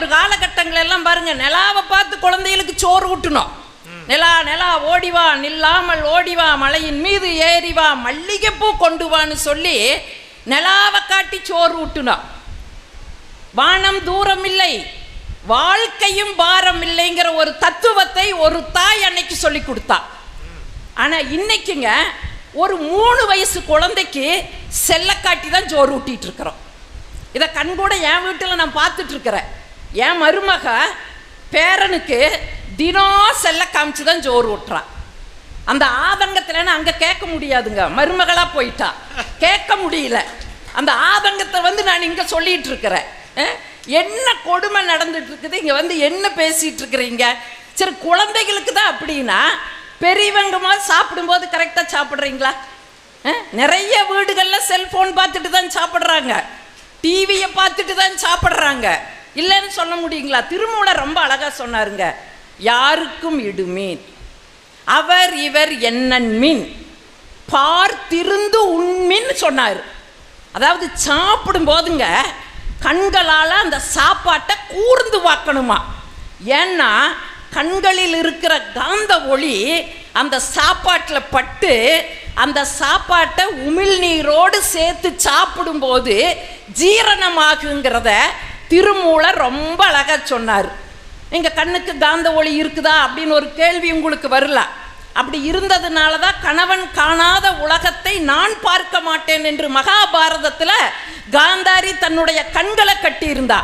ஒரு காலகட்டங்கள் எல்லாம் பாருங்க, நிலாவை பார்த்து குழந்தைகளுக்கு சோறு ஊட்டணும். நிலா நிலா ஓடிவா, நில்லாமல் ஓடிவா, மலையின் மீது ஏறிவா, மல்லிகைப்பூ கொண்டு வான்னு சொல்லி நிலாவை காட்டி சோறு ஊட்டணும். வானம் தூரம் இல்லை, வாழ்க்கையும் பாரம் இல்லைங்கிற ஒரு தத்துவத்தை ஒரு தாய் அன்னைக்கு சொல்லி கொடுத்தா. ஆனா இன்னைக்குங்க ஒரு 3 வயசு குழந்தைக்கு செல்ல காட்டி தான் சோறு ஊட்டிட்டு இருக்கிறோம். இதை கண்கூட என் வீட்டில் நான் பார்த்துட்டு இருக்கிறேன். என் மருமக பேரனுக்கு தினம் செல்ல காமிச்சு தான் சோறு ஊட்டுறான். அந்த ஆதங்கத்தில் அங்கே கேட்க முடியாதுங்க, மருமகளா போயிட்டா கேட்க முடியல. அந்த ஆதங்கத்தை நான் இங்கே சொல்லிட்டு இருக்கிறேன். என்ன கொடுமை நடந்துட்டு இருக்குது, இங்கே என்ன பேசிட்டு இருக்கிறீங்க? சரி, குழந்தைகளுக்கு தான் அப்படின்னா பெரியவங்க சாப்பிடும்போது கரெக்டாக சாப்பிட்றீங்களா? நிறைய வீடுகளில் செல்ஃபோன் பார்த்துட்டு தான் சாப்பிட்றாங்க, டிவியை பார்த்துட்டு தான் சாப்பிட்றாங்க. இல்லைன்னு சொல்ல முடியுங்களா? திருமூலர் ரொம்ப அழகாக சொன்னாருங்க, யாருக்கும் இடுமீன் அவர் இவர் என்னன்மீன் பார்த்திருந்து உண்மின்னு சொன்னார். அதாவது சாப்பிடும் போதுங்க கண்களால் அந்த சாப்பாட்டை கூர்ந்து பார்க்கணுமா. ஏன்னா கண்களில் இருக்கிற காந்த ஒளி அந்த சாப்பாட்டில் பட்டு அந்த சாப்பாட்டை உமிழ்நீரோடு சேர்த்து சாப்பிடும்போது ஜீரணமாகுங்கிறத திருமூலர் ரொம்ப அழகாக சொன்னார். எங்கள் கண்ணுக்கு காந்த ஒளி இருக்குதா அப்படின்னு ஒரு கேள்வி உங்களுக்கு வரல. அப்படி இருந்ததுனால தான் கணவன் காணாத உலகத்தை நான் பார்க்க மாட்டேன் என்று மகாபாரதத்தில் காந்தாரி தன்னுடைய கண்களை கட்டியிருந்தா.